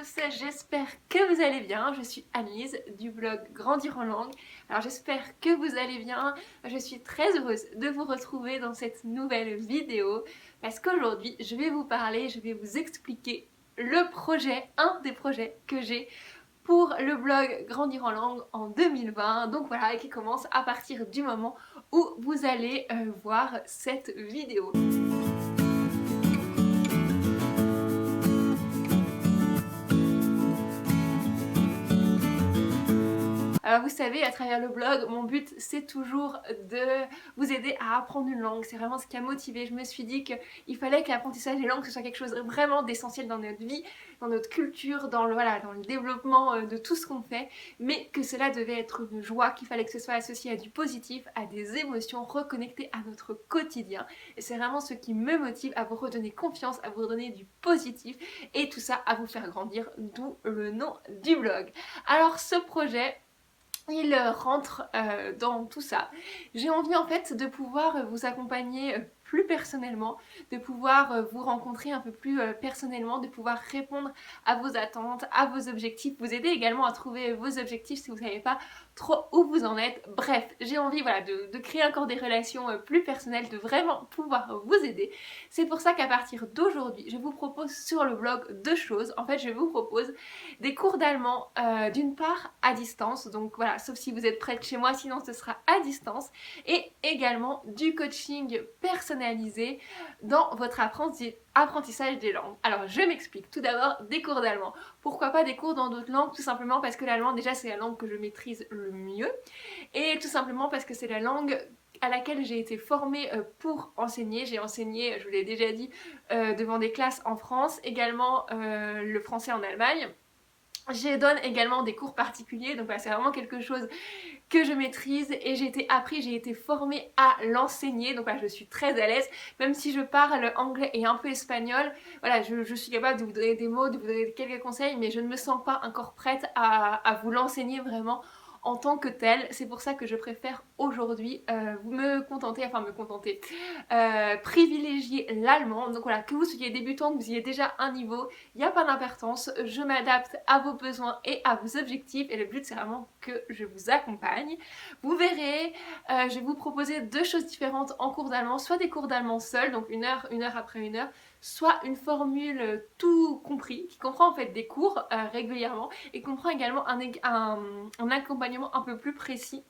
tous, j'espère que vous allez bien. Je suis Annelise du blog Grandir en langue. Alors j'espère que vous allez bien. Je suis très heureuse de vous retrouver dans cette nouvelle vidéo parce qu'aujourd'hui je vais vous parler, je vais vous expliquer le projet, un des projets que j'ai pour le blog Grandir en langue en 2020. Donc voilà, et qui commence à partir du moment où vous allez voir cette vidéo. Alors vous savez, à travers le blog, mon but c'est toujours de vous aider à apprendre une langue. C'est vraiment ce qui a motivé. Je me suis dit qu'il fallait que l'apprentissage des langues ce soit quelque chose vraiment d'essentiel dans notre vie, dans notre culture, dans le développement de tout ce qu'on fait, mais que cela devait être une joie, qu'il fallait que ce soit associé à du positif, à des émotions reconnectées à notre quotidien. Et c'est vraiment ce qui me motive à vous redonner confiance, à vous redonner du positif et tout ça à vous faire grandir, d'où le nom du blog. Alors ce projet, il rentre dans tout ça. J'ai envie en fait de pouvoir vous accompagner plus personnellement, de pouvoir vous rencontrer un peu plus personnellement, de pouvoir répondre à vos attentes, à vos objectifs, vous aider également à trouver vos objectifs si vous ne savez pas trop où vous en êtes. Bref, j'ai envie de créer encore des relations plus personnelles, de vraiment pouvoir vous aider. C'est pour ça qu'à partir d'aujourd'hui, je vous propose sur le blog deux choses. En fait, je vous propose des cours d'allemand, d'une part à distance, donc voilà, sauf si vous êtes près de chez moi, sinon ce sera à distance, et également du coaching personnalisé dans votre apprentissage des langues. Alors je m'explique, tout d'abord des cours d'allemand. Pourquoi pas des cours dans d'autres langues? Tout simplement parce que l'allemand déjà c'est la langue que je maîtrise le mieux, et tout simplement parce que c'est la langue à laquelle j'ai été formée pour enseigner. J'ai enseigné, je vous l'ai déjà dit, devant des classes en France, également le français en Allemagne. Je donne également des cours particuliers, donc voilà, c'est vraiment quelque chose que je maîtrise et j'ai été formée à l'enseigner, donc voilà, je suis très à l'aise, même si je parle anglais et un peu espagnol, voilà, je suis capable de vous donner des mots, de vous donner quelques conseils, mais je ne me sens pas encore prête à vous l'enseigner vraiment en tant que tel. C'est pour ça que je préfère aujourd'hui privilégier l'allemand. Donc voilà, que vous soyez débutant, que vous ayez déjà un niveau, il n'y a pas d'importance, je m'adapte à vos besoins et à vos objectifs et le but c'est vraiment que je vous accompagne. Vous verrez, je vais vous proposer deux choses différentes en cours d'allemand, soit des cours d'allemand seuls, donc une heure après une heure, soit une formule tout compris, qui comprend en fait des cours régulièrement et comprend également un accompagnement un peu plus précis,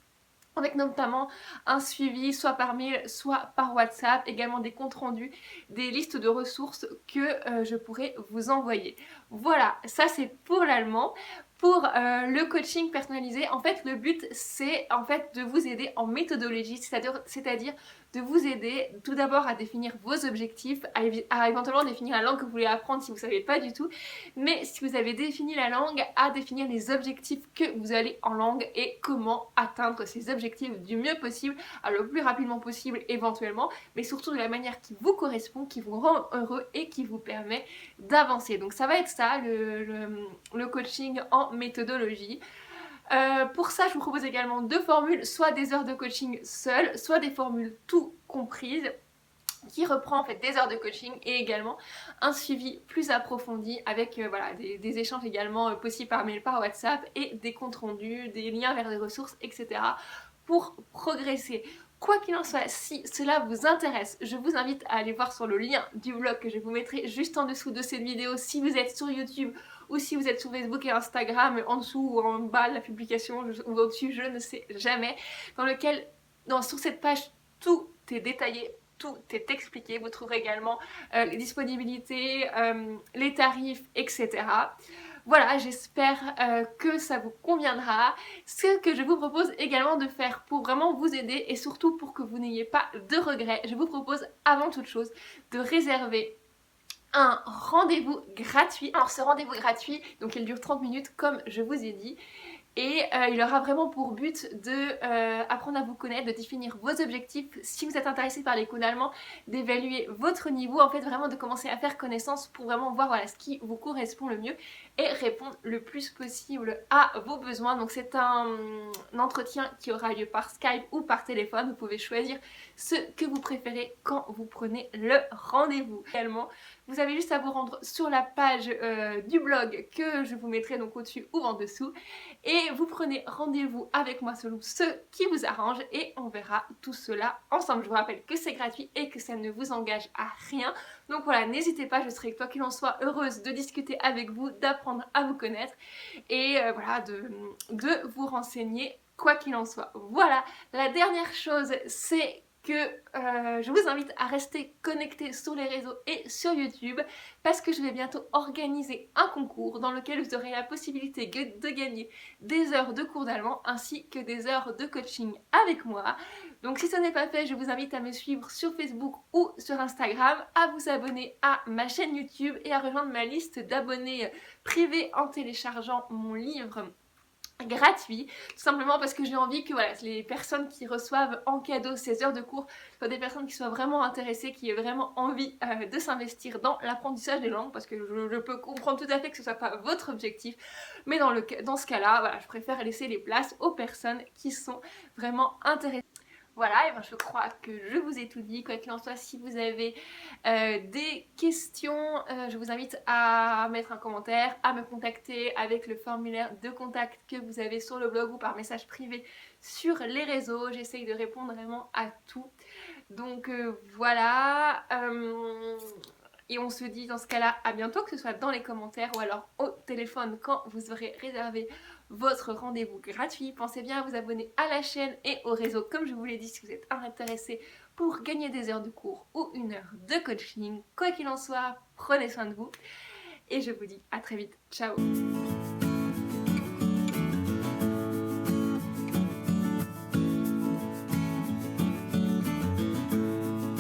avec notamment un suivi soit par mail, soit par WhatsApp, également des comptes rendus, des listes de ressources que je pourrais vous envoyer. Voilà, ça c'est pour l'allemand. Pour le coaching personnalisé, en fait le but c'est en fait de vous aider en méthodologie, c'est-à-dire de vous aider tout d'abord à définir vos objectifs, à éventuellement définir la langue que vous voulez apprendre si vous ne savez pas du tout, mais si vous avez défini la langue, à définir les objectifs que vous allez en langue et comment atteindre ces objectifs du mieux possible, le plus rapidement possible éventuellement, mais surtout de la manière qui vous correspond, qui vous rend heureux et qui vous permet d'avancer. Donc ça va être ça le coaching en méthodologie. Pour ça, je vous propose également deux formules, soit des heures de coaching seules, soit des formules tout comprises, qui reprend en fait des heures de coaching et également un suivi plus approfondi avec des échanges également possibles par mail, par WhatsApp et des comptes rendus, des liens vers des ressources, etc. pour progresser. Quoi qu'il en soit, si cela vous intéresse, je vous invite à aller voir sur le lien du blog que je vous mettrai juste en dessous de cette vidéo si vous êtes sur YouTube ou si vous êtes sur Facebook et Instagram, en dessous ou en bas de la publication ou au-dessus, je ne sais jamais, sur cette page tout est détaillé, tout est expliqué. Vous trouverez également les disponibilités, les tarifs, etc. Voilà, j'espère que ça vous conviendra. Ce que je vous propose également de faire pour vraiment vous aider et surtout pour que vous n'ayez pas de regrets, je vous propose avant toute chose de réserver un rendez-vous gratuit. Alors ce rendez-vous gratuit, donc il dure 30 minutes comme je vous ai dit. Et il aura vraiment pour but de apprendre à vous connaître, de définir vos objectifs, si vous êtes intéressé par les cours d'allemand, d'évaluer votre niveau, en fait vraiment de commencer à faire connaissance pour vraiment voir ce qui vous correspond le mieux et répondre le plus possible à vos besoins. Donc c'est un entretien qui aura lieu par Skype ou par téléphone. Vous pouvez choisir ce que vous préférez quand vous prenez le rendez-vous. Également, vous avez juste à vous rendre sur la page du blog que je vous mettrai donc au-dessus ou en dessous et vous prenez rendez-vous avec moi selon ce qui vous arrange et on verra tout cela ensemble. Je vous rappelle que c'est gratuit et que ça ne vous engage à rien. Donc voilà, n'hésitez pas, je serai quoi qu'il en soit heureuse de discuter avec vous, d'apprendre à vous connaître et voilà, de vous renseigner quoi qu'il en soit. Voilà, la dernière chose c'est que je vous invite à rester connectés sur les réseaux et sur YouTube parce que je vais bientôt organiser un concours dans lequel vous aurez la possibilité de gagner des heures de cours d'allemand ainsi que des heures de coaching avec moi. Donc si ce n'est pas fait, je vous invite à me suivre sur Facebook ou sur Instagram, à vous abonner à ma chaîne YouTube et à rejoindre ma liste d'abonnés privés en téléchargeant mon livre gratuit, tout simplement parce que j'ai envie que voilà, les personnes qui reçoivent en cadeau ces heures de cours soient des personnes qui soient vraiment intéressées, qui aient vraiment envie de s'investir dans l'apprentissage des langues, parce que je peux comprendre tout à fait que ce soit pas votre objectif, mais dans ce cas-là, voilà, je préfère laisser les places aux personnes qui sont vraiment intéressées. Voilà, et ben je crois que je vous ai tout dit. Quoi qu'il en soit, si vous avez des questions, je vous invite à mettre un commentaire, à me contacter avec le formulaire de contact que vous avez sur le blog ou par message privé sur les réseaux. J'essaye de répondre vraiment à tout. Donc voilà. Et on se dit dans ce cas-là à bientôt, que ce soit dans les commentaires ou alors au téléphone quand vous aurez réservé votre rendez-vous gratuit. Pensez bien à vous abonner à la chaîne et au réseau comme je vous l'ai dit si vous êtes intéressé pour gagner des heures de cours ou une heure de coaching. Quoi qu'il en soit, prenez soin de vous et je vous dis à très vite. Ciao!